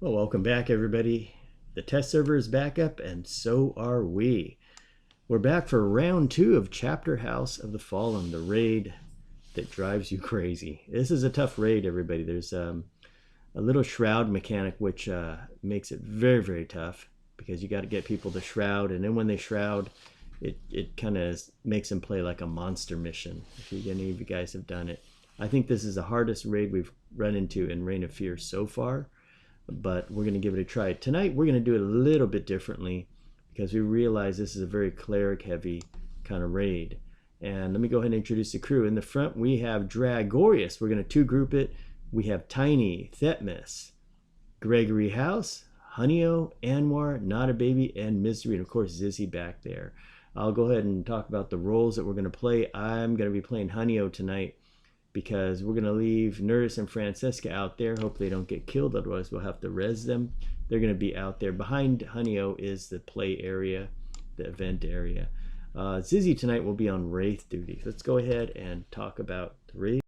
Well, welcome back, everybody. The test server is back up, and so are we. We're back for round 2 of Chapterhouse of the Fallen, the raid that drives you crazy. This is a tough raid, everybody. There's a little shroud mechanic which makes it very, very tough because you got to get people to shroud, and then when they shroud, it kind of makes them play like a monster mission. If any of you guys have done it, I think this is the hardest raid we've run into in Reign of Fear so far. But we're going to give it a try. Tonight we're going to do it a little bit differently because we realize this is a very cleric heavy kind of raid. And let me go ahead and introduce the crew. In the front we have Dragorius. We're going to 2-group it. We have Tiny, Thetmus, Gregory House, Honeyo, Anwar, Not a Baby, and Misery, and of course Zizzy back there. I'll go ahead and talk about the roles that we're going to play. I'm going to be playing Honeyo tonight because we're going to leave Nurse and Francesca out there. Hope they don't get killed, otherwise we'll have to res them. They're going to be out there. Behind Honeyo is the play area, the event area. Zizzy tonight will be on Wraith duty. Let's go ahead and talk about the raid.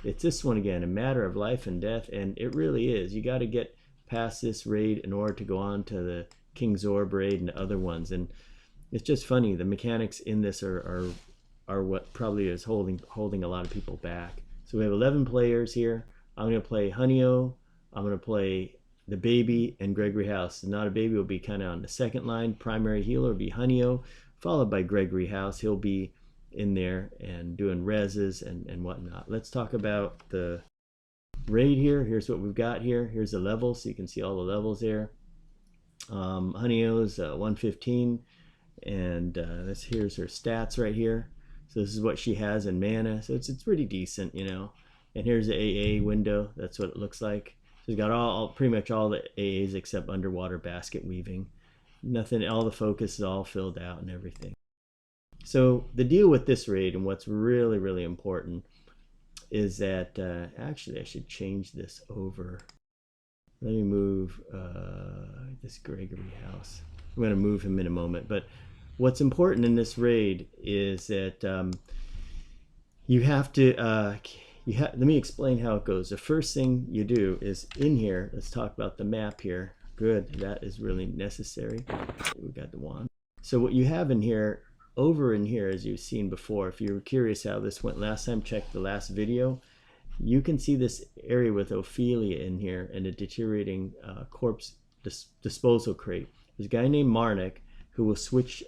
It's this one again, a matter of life and death, and it really is. You got to get past this raid in order to go on to the King's Orb raid and other ones. And it's just funny, the mechanics in this are what probably is holding a lot of people back. So we have 11 players here. I'm going to play Honeyo, I'm going to play the Baby, and Gregory House. Not a Baby will be kind of on the second line. Primary healer will be Honeyo, followed by Gregory House. He'll be in there and doing reses and whatnot. Let's talk about the raid here. Here's what we've got here. Here's the levels, so you can see all the levels there. Honeyo's 115, and here's her stats right here. So this is what she has in mana. So it's pretty decent, you know. And here's the AA window. That's what it looks like. So she's got pretty much all the AAs except underwater basket weaving. Nothing, all the focus is all filled out and everything. So the deal with this raid and what's really, really important is that, actually I should change this over. Let me move this Gregory House. I'm going to move him in a moment, but what's important in this raid is that you have to, let me explain how it goes. The first thing you do is in here, let's talk about the map here. Good, that is really necessary. We got the wand. So what you have in here, over in here, as you've seen before, if you were curious how this went last time, check the last video. You can see this area with Ophelia in here and a deteriorating corpse disposal crate. There's a guy named Marnik who will switch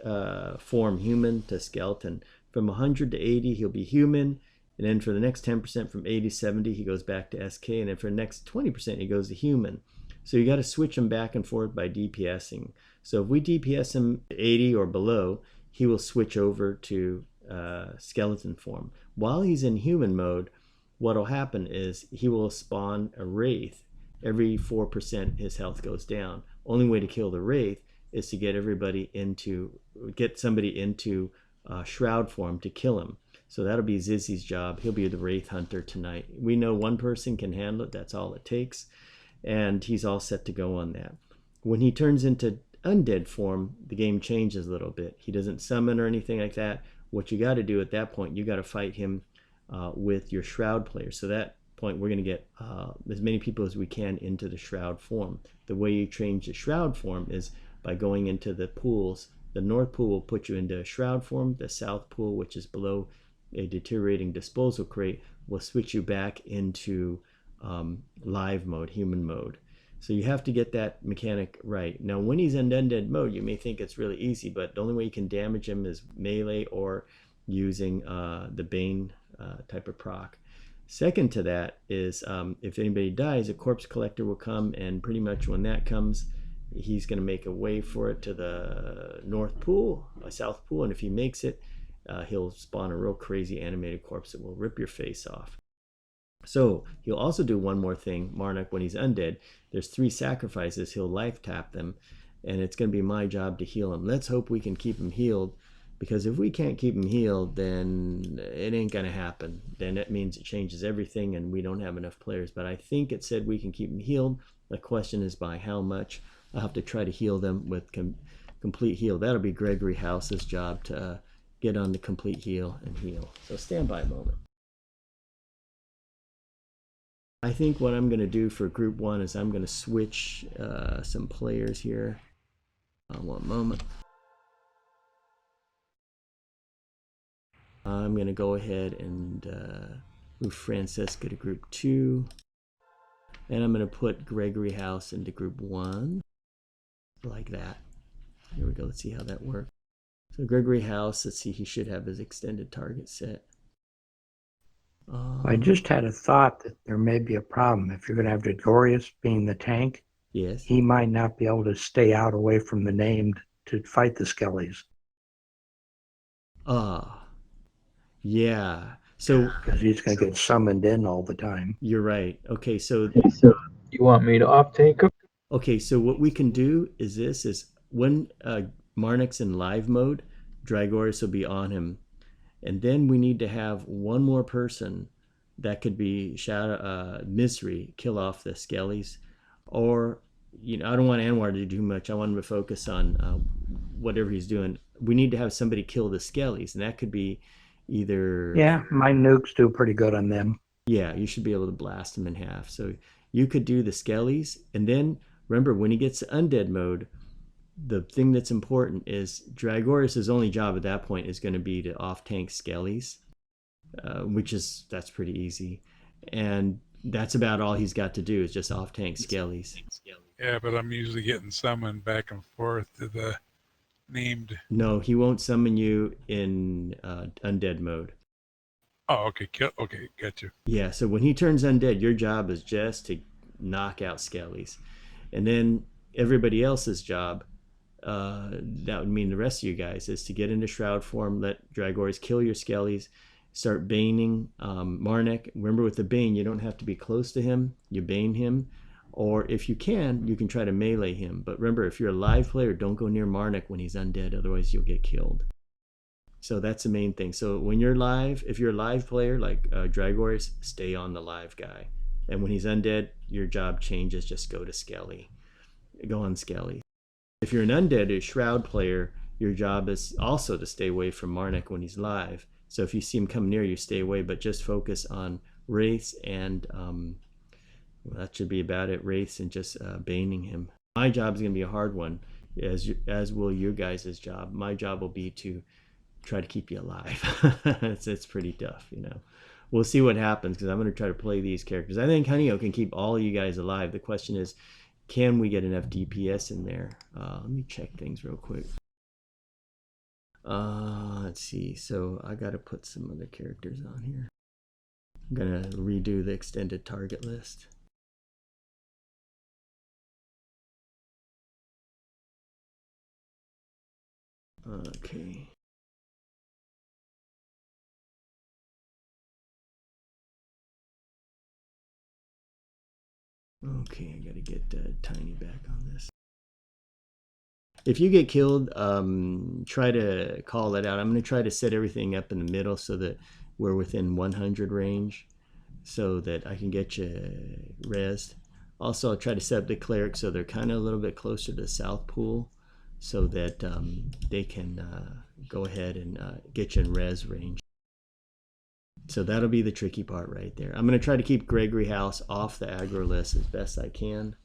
form human to skeleton. From 100 to 80, he'll be human. And then for the next 10%, from 80 to 70, he goes back to SK. And then for the next 20%, he goes to human. So you got to switch him back and forth by DPSing. So if we DPS him 80 or below, he will switch over to skeleton form. While he's in human mode, what will happen is he will spawn a Wraith. Every 4% his health goes down. Only way to kill the Wraith is to get somebody into shroud form to kill him. So that'll be Zizzy's job. He'll be the Wraith hunter tonight. We know one person can handle it. That's all it takes. And he's all set to go on that. When he turns into undead form, the game changes a little bit. He doesn't summon or anything like that. What you got to do at that point, you got to fight him with your shroud player. So that point, we're going to get as many people as we can into the shroud form. The way you change the shroud form is by going into the pools. The north pool will put you into shroud form. The south pool, which is below a deteriorating disposal crate, will switch you back into live mode, human mode. So you have to get that mechanic right. Now when he's in undead mode, you may think it's really easy, but the only way you can damage him is melee or using the Bane type of proc. Second to that is if anybody dies, a corpse collector will come, and pretty much when that comes, he's going to make a way for it to the north pool, south pool, and if he makes it, he'll spawn a real crazy animated corpse that will rip your face off. So he'll also do one more thing, Marnik, when he's undead. There's 3 sacrifices. He'll life tap them, and it's going to be my job to heal him. Let's hope we can keep him healed, because if we can't keep him healed, then it ain't going to happen. Then that means it changes everything, and we don't have enough players. But I think it said we can keep him healed. The question is by how much. I'll have to try to heal them with complete heal. That'll be Gregory House's job to get on the complete heal and heal. So stand by a moment. I think what I'm going to do for group 1 is I'm going to switch some players here. One moment. I'm going to go ahead and move Francesca to group 2. And I'm going to put Gregory House into group 1. Like that. Here we go. Let's see how that works. So Gregory House, let's see, he should have his extended target set. I just had a thought that there may be a problem. If you're going to have Gregorius being the tank, yes, he might not be able to stay out away from the named to fight the skellies. Yeah. So because he's going to get summoned in all the time. You're right. Okay, so you want me to off tank him? Okay, so what we can do is this: is when Marnik's in live mode, Dragoris will be on him, and then we need to have one more person that could be Shadow Misery, kill off the Skellies, or I don't want Anwar to do too much. I want him to focus on whatever he's doing. We need to have somebody kill the Skellies, and that could be either my nukes do pretty good on them. Yeah, you should be able to blast them in half. So you could do the Skellies, and then remember when he gets to undead mode, the thing that's important is Dragoris' only job at that point is going to be to off tank Skellies, that's pretty easy, and that's about all he's got to do is just off tank Skellies. Yeah, but I'm usually getting summoned back and forth to the named. No, he won't summon you in undead mode. Oh, okay. Okay, got you. Yeah, so when he turns undead, your job is just to knock out Skellies. And then everybody else's job, that would mean the rest of you guys, is to get into Shroud form, let Dragoris kill your Skellies, start baning Marnik. Remember, with the bane, you don't have to be close to him. You bane him. Or if you can try to melee him. But remember, if you're a live player, don't go near Marnik when he's undead, otherwise you'll get killed. So that's the main thing. So when you're live, if you're a live player like Dragoris, stay on the live guy. And when he's undead, your job changes. Just go to Skelly. Go on Skelly. If you're an undead or Shroud player, your job is also to stay away from Marnik when he's live. So if you see him come near you, stay away, but just focus on Wraiths and that should be about it. Wraiths and just baning him. My job is going to be a hard one, as will your guys' job. My job will be to try to keep you alive. it's pretty tough, We'll see what happens, because I'm going to try to play these characters. I think Honeyho can keep all of you guys alive. The question is, can we get enough DPS in there? Let me check things real quick. Let's see. So I got to put some other characters on here. I'm going to redo the extended target list. Okay. Okay, I gotta get Tiny back on this. If you get killed, try to call it out. I'm gonna try to set everything up in the middle so that we're within 100 range, so that I can get you rezzed. Also, I'll try to set up the cleric so they're kind of a little bit closer to the south pool, so that they can go ahead and get you in res range. So that'll be the tricky part right there. I'm going to try to keep Gregory House off the aggro list as best I can.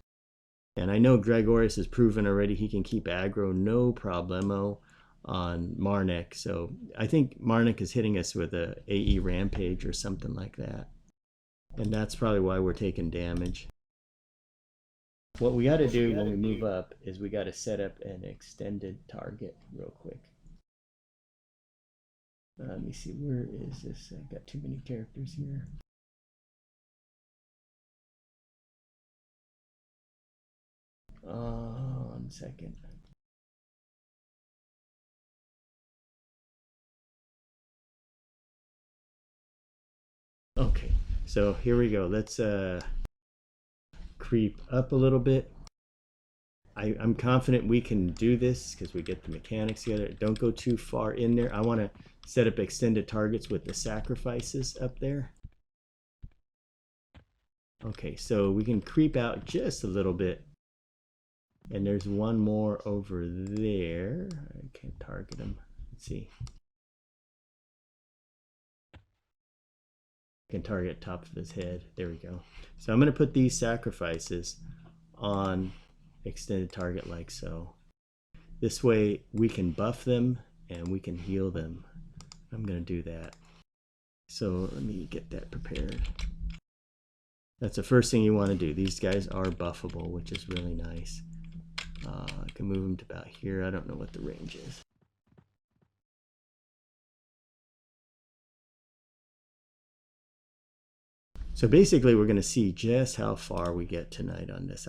And I know Dragoris has proven already he can keep aggro no problemo on Marnik. So I think Marnik is hitting us with a AE Rampage or something like that. And that's probably why we're taking damage. What we got to do when we move up is we got to set up an extended target real quick. Let me see, where is this? I've got too many characters here. One second. Okay, so here we go. Let's creep up a little bit. I'm confident we can do this because we get the mechanics together. Don't go too far in there. I want to set up extended targets with the sacrifices up there. Okay, so we can creep out just a little bit. And there's one more over there. I can't target him. Let's see. I can target top of his head. There we go. So I'm going to put these sacrifices on extended target like so. This way we can buff them and we can heal them. I'm going to do that. So let me get that prepared. That's the first thing you want to do. These guys are buffable, which is really nice. I can move them to about here. I don't know what the range is. So basically, we're going to see just how far we get tonight on this.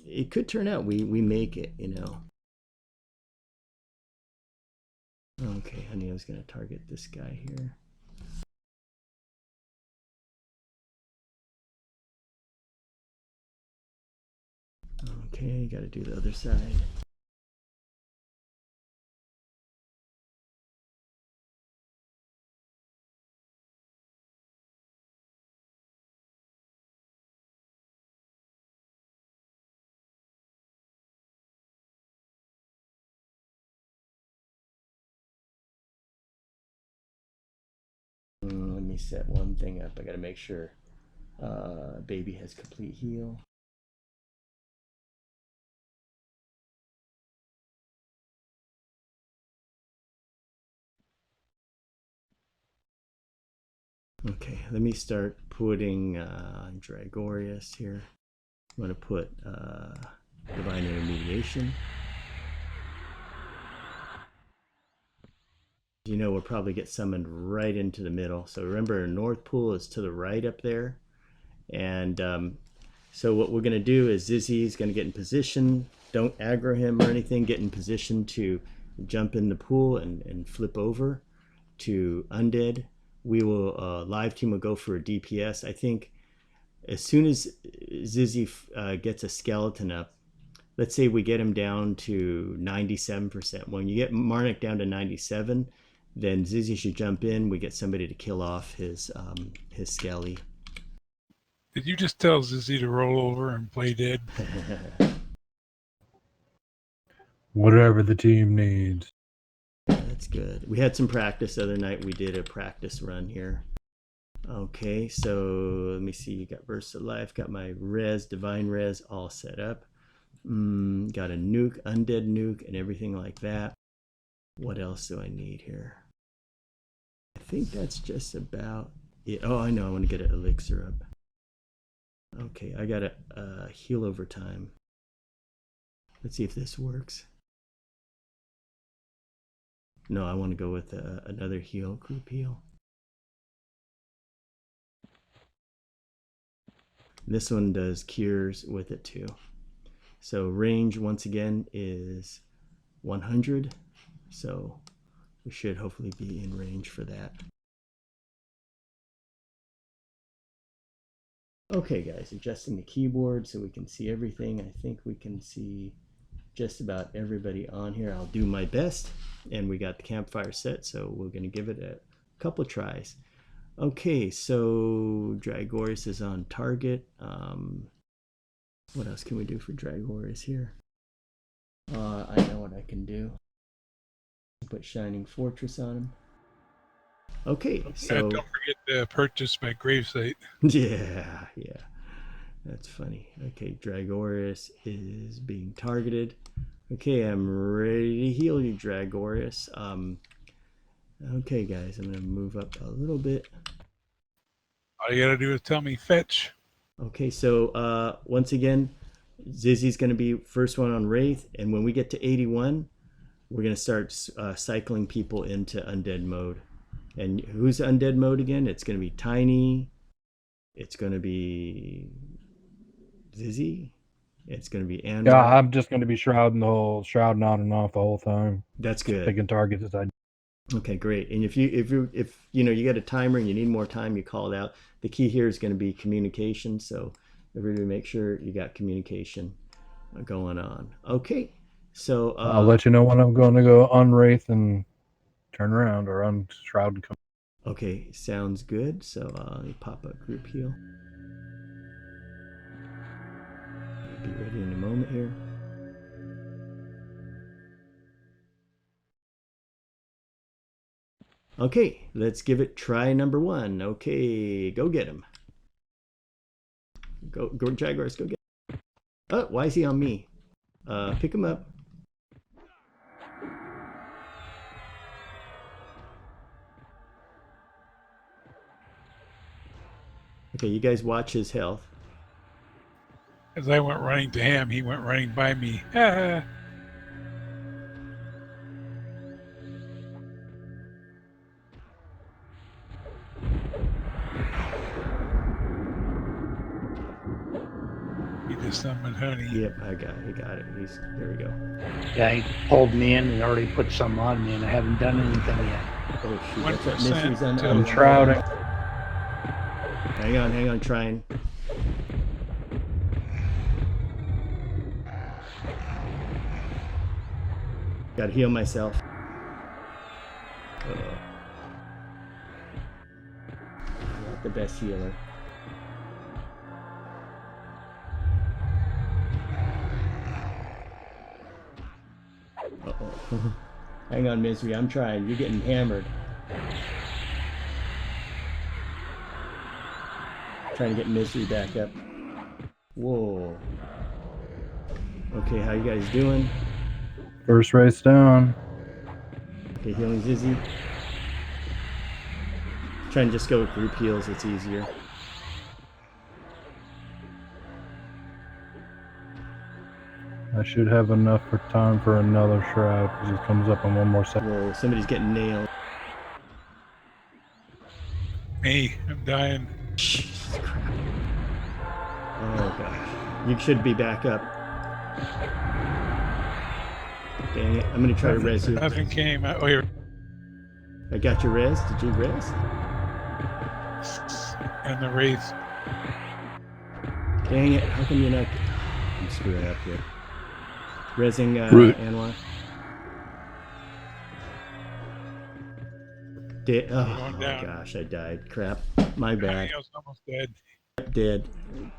It could turn out we make it, you know. Okay, honey, I was going to target this guy here. Okay, got to do the other side. Let me set one thing up. I got to make sure baby has complete heal. Okay, let me start putting Dragorius here. I'm going to put Divine Intermediation. You know, we'll probably get summoned right into the middle. So remember, North Pool is to the right up there. And so what we're going to do is Zizzy's going to get in position. Don't aggro him or anything. Get in position to jump in the pool and flip over to Undead. We will, Live Team will go for a DPS. I think as soon as Zizzy gets a skeleton up, let's say we get him down to 97%. When you get Marnik down to 97, then Zizzy should jump in. We get somebody to kill off his skelly. Did you just tell Zizzy to roll over and play dead? Whatever the team needs. That's good. We had some practice the other night. We did a practice run here. Okay, so let me see. You got Burst of Life, got my res, divine res all set up. Got a nuke, undead nuke, and everything like that. What else do I need here? I think that's just about it. Oh, I know. I want to get an elixir up. Okay, I got a heal over time. Let's see if this works. No, I want to go with another heal, group heal. This one does cures with it too. So range once again is 100. So we should hopefully be in range for that. Okay guys, adjusting the keyboard so we can see everything. I think we can see just about everybody on here. I'll do my best. And we got the campfire set, so we're going to give it a couple tries. Okay, so Dragorius is on target. What else can we do for Dragorius here? I know what I can do. Put Shining Fortress on him. Okay, so... Don't forget to purchase my gravesite. Yeah. That's funny. Okay, Dragorius is being targeted. Okay, I'm ready to heal you, Dragorius. Okay, guys, I'm going to move up a little bit. All you gotta do is tell me fetch. Okay, so once again, Zizzy's going to be first one on Wraith, and when we get to 81, we're going to start cycling people into undead mode. And who's undead mode again? It's going to be Tiny. It's going to be Zizzy. It's going to be Anwar. Yeah, I'm just going to be shrouding on and off the whole time. That's good. Picking targets as I. Okay, great. And if you know you got a timer and you need more time, you call it out. The key here is going to be communication. So everybody make sure you got communication going on. Okay, so I'll let you know when I'm going to go unwraith and turn around or unshroud and come. Okay, sounds good. So let me pop up group heal. Be ready in a moment here. Okay, let's give it try number 1. Okay, go get him. Go Jaguars, go get him. Oh, why is he on me? Pick him up. Okay, you guys watch his health. As I went running to him, he went running by me. Ah. He just summoned honey. Yep, I got it. He got it. There we go. Yeah, he pulled me in and already put some on me, and I haven't done anything yet. Oh shoot, 1% that's right. Mystery's on. to- I'm shrouding. Hang on, trying. Gotta heal myself. Not the best healer. Uh-oh. Hang on, Misery. I'm trying. You're getting hammered. Trying to get Misery back up. Whoa. Okay, how you guys doing? First race down. Okay, healing Zizzy. Try and just go with group heals, it's easier. I should have enough for time for another shroud because he comes up in one more second. Whoa, somebody's getting nailed. Me, I'm dying. Jesus crap. Oh gosh. You should be back up. Dang it. I'm gonna try to res you. Nothing came. Oh, here. I got your res. Did you res? And the wraith. Dang it. How come you're not... I'm screwing up here. Resing Root. Anwar. Oh Going my down. gosh, I died. Crap. My bad. Honey, I was almost dead. Dead.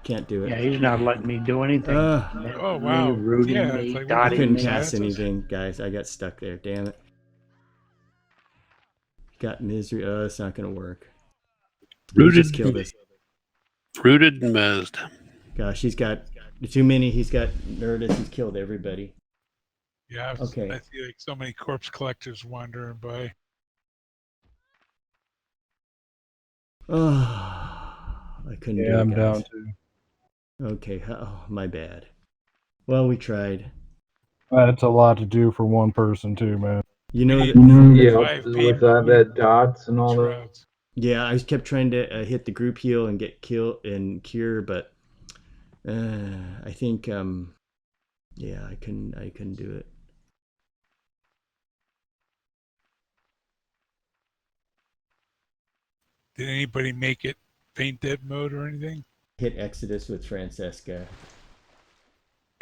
Can't do it. Yeah, he's not letting me do anything. Oh, wow. Me, rooting Yeah, me, it's like, I dotting couldn't me. cast That's- anything, guys. I got stuck there. Damn it. Got Misery. Oh, it's not going to work. He Rooted, just killed us. rooted and mezzed. Gosh, he's got too many. He's got Nerdist. He's killed everybody. Yeah, Okay. I see like so many corpse collectors wandering by. Oh, I couldn't do Yeah, it, I'm guys. down too. Okay. Oh, my bad. Well, we tried. That's a lot to do for one person too, man. You know, Yeah, Five with people. that dots and all that. Shrouds. yeah, I kept trying to hit the group heal and get kill and cure, but I think yeah, I couldn't do it. Did anybody make it faint dead mode or anything? Hit Exodus with Francesca.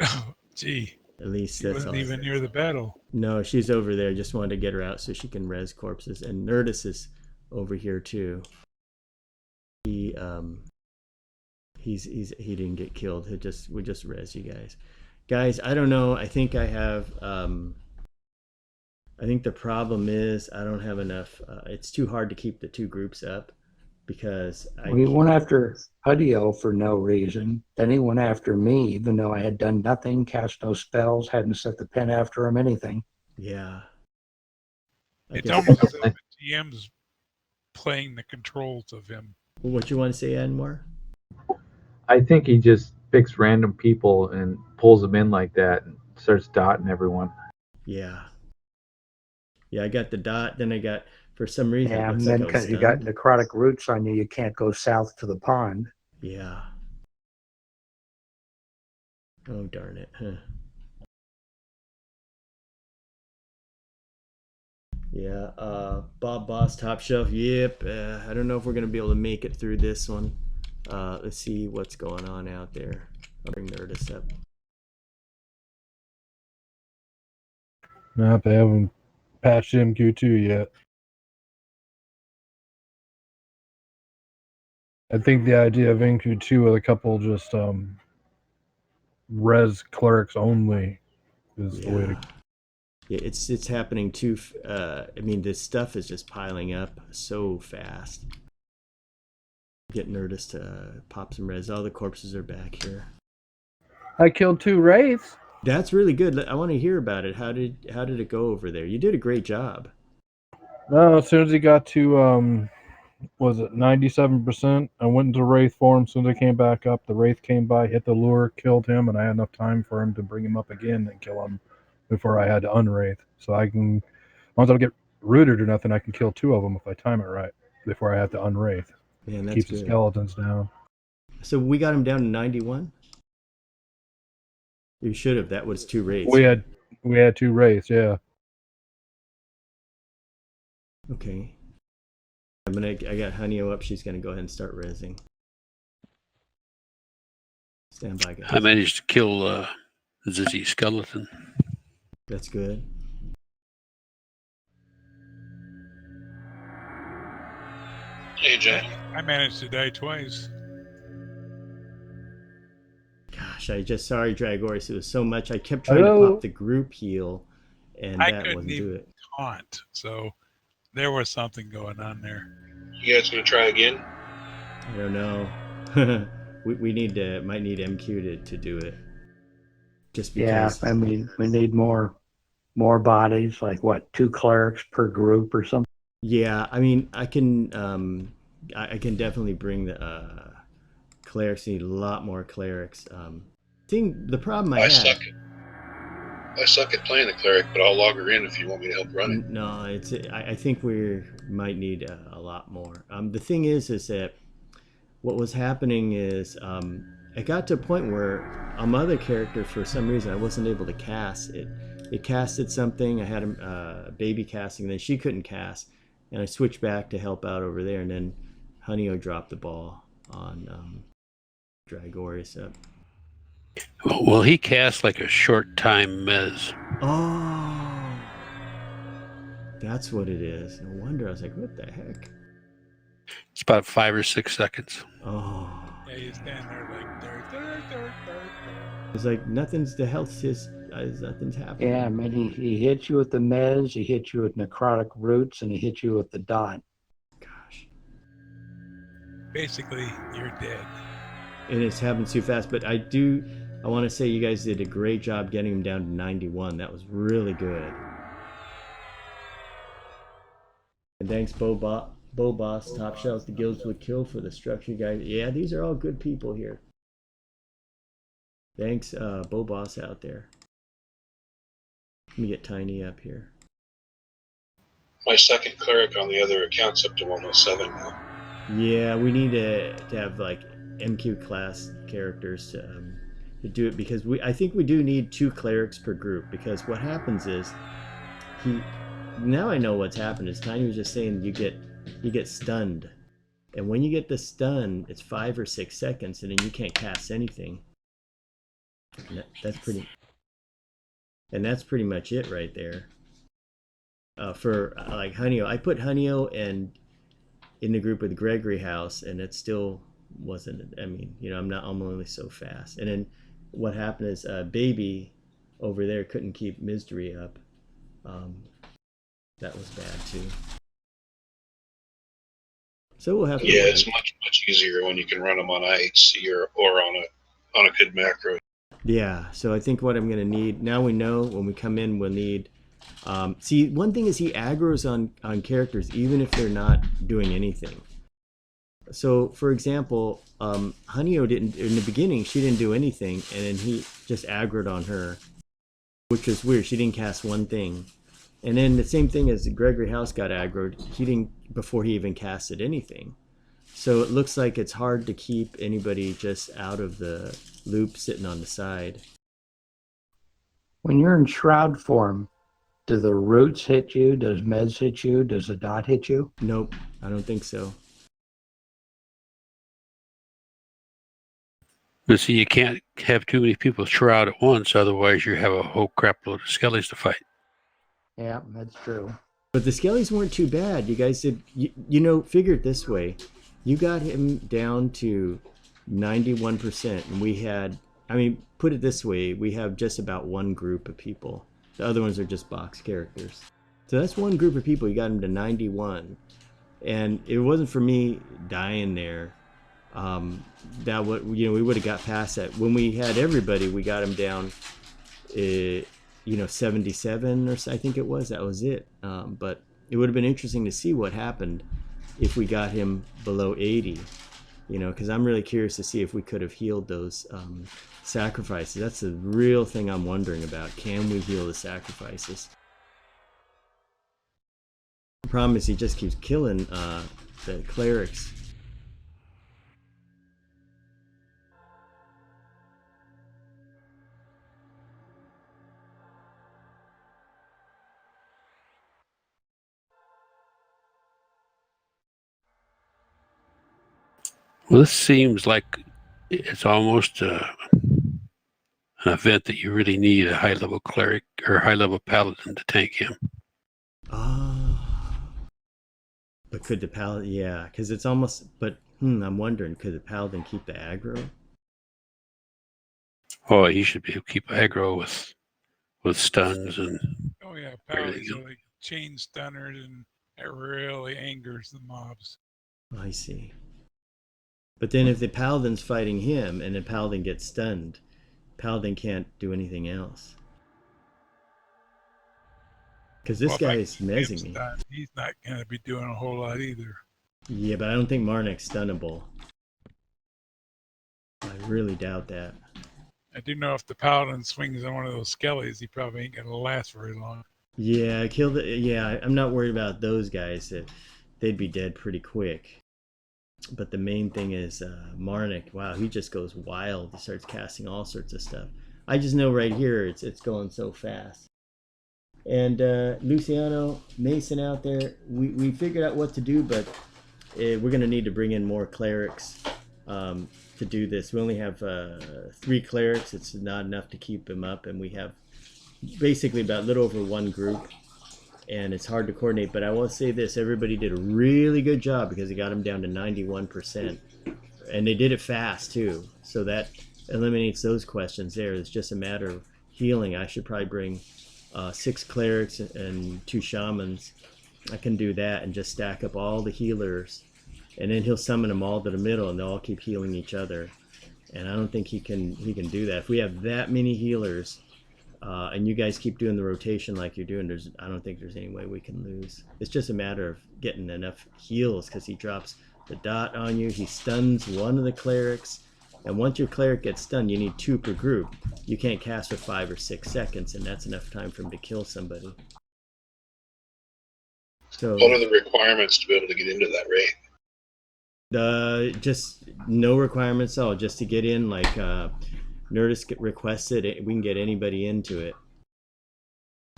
Oh, gee. At least She that's wasn't all. even near the battle. No, she's over there. Just wanted to get her out so she can res corpses. And Nerdist is over here too. He he didn't get killed. We just res you guys. Guys, I don't know. I think I have I think the problem is I don't have enough. It's too hard to keep the two groups up because We went after Hudio for no reason. Then he went after me, even though I had done nothing, cast no spells, hadn't set the pen after him, anything. yeah. I It's guess- almost as if the GM's playing the controls of him. What you want to say, Anwar? I think he just picks random people and pulls them in like that and starts dotting everyone. Yeah. Yeah, I got the dot. Then I got, for some reason, Yeah, it and looks then like I was because you got stunned. necrotic roots on you, you can't go south to the pond. Yeah. Oh, darn it. Huh. Yeah, Bob Boss Top Shelf. Yep. I don't know if we're going to be able to make it through this one. Let's see what's going on out there. I'll bring Nerdist up. No, they haven't patched MQ2 yet. I think the idea of MQ2 with a couple just res clerics only is the way to. Yeah, it's happening too. I mean, this stuff is just piling up so fast. Get Nerdist to pop some res. All the corpses are back here. I killed 2 wraiths. That's really good. I want to hear about it. How did it go over there? You did a great job. No, as soon as he got to was it 97%? I went into wraith form. As soon as I came back up, the wraith came by, hit the lure, killed him, and I had enough time for him to bring him up again and kill him before I had to unwraith. So I can, once I don't get rooted or nothing, I can kill 2 of them if I time it right before I have to unwraith. Man, that's Keeps good. the skeletons down. So we got him down to 91. You should have. That was 2 raids. We had 2 wraiths, yeah. Okay. I got Honey-O up. She's gonna go ahead and start rezzing. Stand by, guys. I managed to kill Zizzy skeleton. That's good. Hey, Jay. I managed to die twice. Gosh, sorry, Dragoris. It was so much. I kept trying to pop the group heal, and I that couldn't wasn't even do it. taunt, so there was something going on there. You guys gonna try again? I don't know. we might need MQ to do it. Just Yeah, because. I mean, we need more bodies, like what, 2 clerics per group or something? Yeah, I mean, I can definitely bring the clerics. Need a lot more clerics. The problem I had. I suck at playing the cleric, but I'll log her in if you want me to help run it. No, I think we might need a lot more. The thing is that what was happening is it got to a point where a mother character, for some reason, I wasn't able to cast it. It casted something. I had a baby casting, and then she couldn't cast, and I switched back to help out over there, and then Honey-O dropped the ball on Dragoris up. Well, he cast like a short time mez. Oh, that's what it is. No wonder I was like, what the heck? It's about 5 or 6 seconds. Oh. Yeah, you stand there like there. It's like nothing's nothing's happening. Yeah, I mean, he hits you with the mez, he hits you with necrotic roots, and he hits you with the dot. Gosh. Basically, you're dead. And it's happened too fast, but I want to say you guys did a great job getting him down to 91. That was really good. And thanks, Bo Boss, Top Shells, the Guilds with Kill for the structure guide. Yeah, these are all good people here. Thanks, Bo Boss out there. Let me get Tiny up here. My second cleric on the other account's up to 107 now. Yeah, we need to have like MQ class characters to do it, because I think we do need 2 clerics per group, because what happens is now I know what's happened is Tiny was just saying you get stunned, and when you get the stun, it's 5 or 6 seconds, and then you can't cast anything. And that's pretty much it right there. For like Honey-O, I put Honey-O in the group with Gregory House, and it still wasn't. I mean, I'm only so fast. And then what happened is Baby over there couldn't keep Misery up. That was bad too. So we'll have to. Yeah, it's much easier when you can run them on IHC or on a good macro. Yeah, so I think what I'm going to need, now we know when we come in, we'll need, see, one thing is he aggroes on characters even if they're not doing anything. So, for example, Honey-O didn't, in the beginning, she didn't do anything, and then he just aggroed on her, which was weird. She didn't cast one thing. And then the same thing as Gregory House got aggroed, he didn't, before he even casted anything. So it looks like it's hard to keep anybody just out of the loop sitting on the side. When you're in shroud form, do the roots hit you? Does meds hit you? Does the dot hit you? Nope, I don't think so. But see, you can't have too many people shroud at once, otherwise you have a whole crap load of skellies to fight. Yeah, that's true. But the skellies weren't too bad. You guys did, figure it this way. You got him down to 91%, and we had, put it this way, we have just about one group of people. The other ones are just box characters. So that's one group of people. You got them to 91. And it wasn't for me dying there. That would, we would have got past that. When we had everybody, we got them down, 77 or so, I think it was. That was it. But it would have been interesting to see what happened if we got him below 80. Because I'm really curious to see if we could have healed those sacrifices. That's the real thing I'm wondering about. Can we heal the sacrifices? The problem is he just keeps killing the clerics. Well, this seems like it's almost an event that you really need a high-level cleric or high-level paladin to tank him. But could the paladin? Yeah, because it's almost. But I'm wondering, could the paladin keep the aggro? Oh, he should be able to keep aggro with stuns and. Oh yeah, paladins are like chain stunners, and it really angers the mobs. I see. But then if the paladin's fighting him and the paladin gets stunned, paladin can't do anything else. Because this guy is mezzing me. He's not going to be doing a whole lot either. Yeah, but I don't think Marnik's stunnable. I really doubt that. I do know if the paladin swings on one of those skellies, he probably ain't going to last very long. Yeah, I'm not worried about those guys. They'd be dead pretty quick. But the main thing is Marnik. Wow, he just goes wild. He starts casting all sorts of stuff. I just know right here it's going so fast. And Luciano, Mason out there, we figured out what to do, but we're going to need to bring in more clerics to do this. We only have 3 clerics. It's not enough to keep them up, and we have basically about a little over 1 group, and it's hard to coordinate. But I will say this, everybody did a really good job because it got them down to 91%, and they did it fast too, so that eliminates those questions there. It's just a matter of healing. I should probably bring 6 clerics and 2 shamans. I can do that and just stack up all the healers, and then he'll summon them all to the middle, and they'll all keep healing each other. And I don't think he can do that. If we have that many healers, and you guys keep doing the rotation like you're doing, I don't think there's any way we can lose. It's just a matter of getting enough heals, because he drops the dot on you. He stuns one of the clerics. And once your cleric gets stunned, you need 2 per group. You can't cast for 5 or 6 seconds, and that's enough time for him to kill somebody. So, what are the requirements to be able to get into that raid? Just no requirements at all. Just to get in, like Nerdist requested, we can get anybody into it.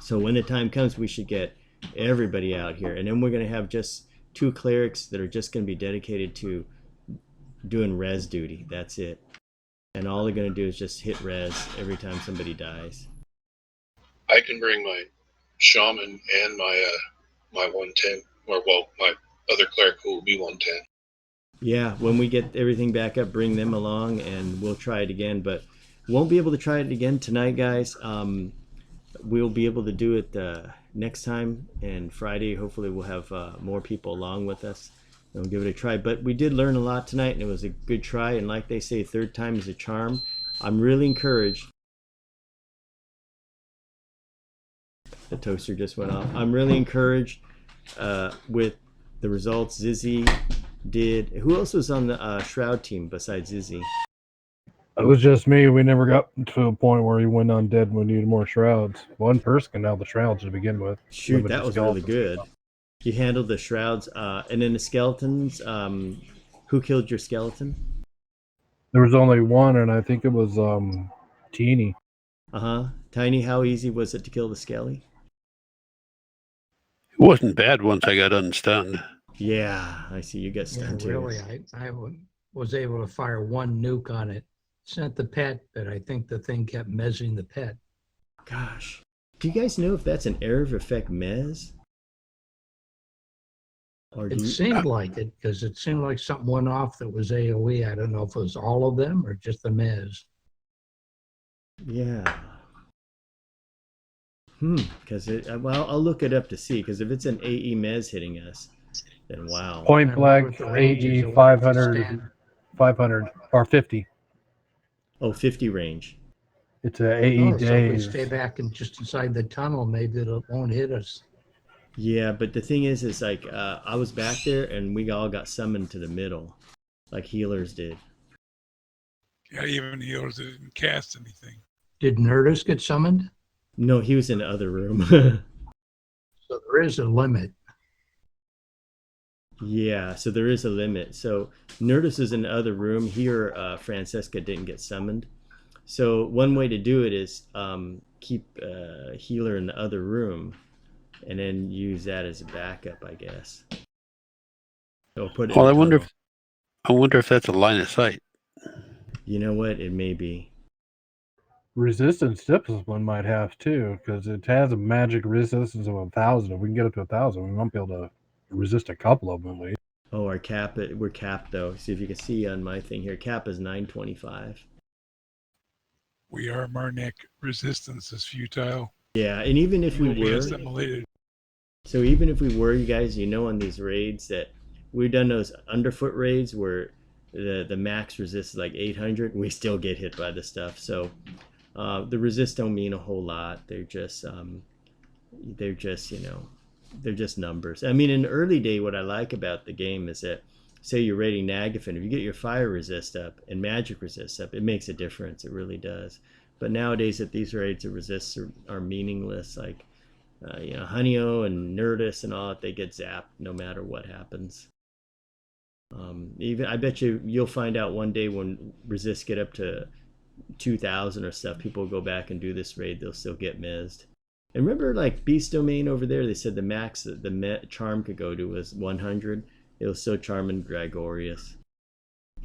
So when the time comes, we should get everybody out here, and then we're going to have just 2 clerics that are just going to be dedicated to doing res duty. That's it. And all they're going to do is just hit res every time somebody dies. I can bring my shaman and my 110, or my other cleric who will be 110. Yeah, when we get everything back up, bring them along, and we'll try it again. But won't be able to try it again tonight, guys. We'll be able to do it next time, and Friday hopefully we'll have more people along with us. We'll give it a try. But we did learn a lot tonight, and it was a good try. And like they say, 3rd time is a charm. I'm really encouraged. The toaster just went off. I'm really encouraged with the results Zizzy did. Who else was on the Shroud team besides Zizzy? It was just me. We never got to a point where he went undead when we needed more shrouds. 1 person can have the shrouds to begin with. Shoot, that was really good. You handled the shrouds, and then the skeletons. Who killed your skeleton? There was only 1, and I think it was Teeny. Tiny, how easy was it to kill the skelly? It wasn't bad once I got unstunned. Yeah, I see. You got stunned too. Really, I was able to fire 1 nuke on it. Sent the pet, but I think the thing kept mezzing the pet. Gosh. Do you guys know if that's an Erv effect mez? Or It seemed like it, because it seemed like something went off that was AoE. I don't know if it was all of them or just the mez. Yeah. Because well, I'll look it up to see. Because if it's an AE Mez hitting us, then wow. Point And remember blank, the ranges AE are like to 500, stand. 500 or 50. Oh, 50 range. It's a AE Oh, so if we days. stay back and just inside the tunnel, maybe it won't hit us. Yeah, but the thing is like I was back there and we all got summoned to the middle, like healers did. Yeah, even healers that didn't cast anything. Did Nerdus get summoned? No, he was in the other room. So there is a limit. Yeah, so there is a limit. So Nerdus is in the other room. Here, Francesca didn't get summoned. So one way to do it is keep healer in the other room, and then use that as a backup, I guess. Or put it. Well, in I wonder tunnel. if that's a line of sight. You know what? It may be. Resistance discipline might have too, because it has a magic resistance of 1,000. If we can get up to 1,000, we might be able to resist a couple of them at least. Oh, our cap. We're capped though. See if you can see on my thing here. Cap is 925. We are Marnik. Resistance is futile. Yeah, and even if we will be were, assimilated. so even if we were, you guys, on these raids that we've done those underfoot raids where the max resist is like 800, we still get hit by the stuff. So the resist don't mean a whole lot. They're just they're just numbers. I mean, in the early day, what I like about the game is that, say you're raiding Nagafen, if you get your fire resist up and magic resist up, it makes a difference. It really does. But nowadays, at these raids, the resists are meaningless. Like, Honeyoo and Nerdus and all that, they get zapped no matter what happens. Even I bet you'll find out one day when resists get up to 2,000 or stuff, people will go back and do this raid, they'll still get mizzed. And remember, like Beast Domain over there, they said the max that the charm could go to was 100. It was so Charm and Gregorious.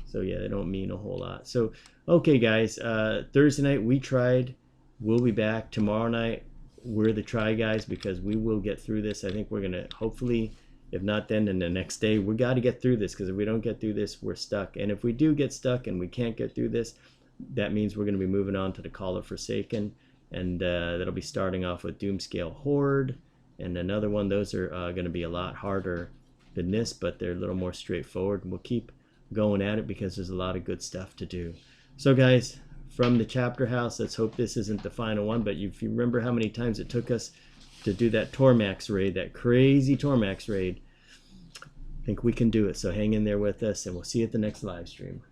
So yeah, they don't mean a whole lot. So okay, guys, Thursday night we tried. We'll be back tomorrow night. We're the try guys because we will get through this. I think we're gonna hopefully, if not then the next day, we got to get through this, because if we don't get through this, we're stuck. And if we do get stuck and we can't get through this, that means we're going to be moving on to the Call of Forsaken, and that'll be starting off with Doomscale Horde and another one. Those are going to be a lot harder than this, but they're a little more straightforward, and we'll keep going at it because there's a lot of good stuff to do. So guys, from the Chapterhouse, let's hope this isn't the final one, but if you remember how many times it took us to do that Tormax raid, that crazy Tormax raid, I think we can do it. So hang in there with us, and we'll see you at the next live stream.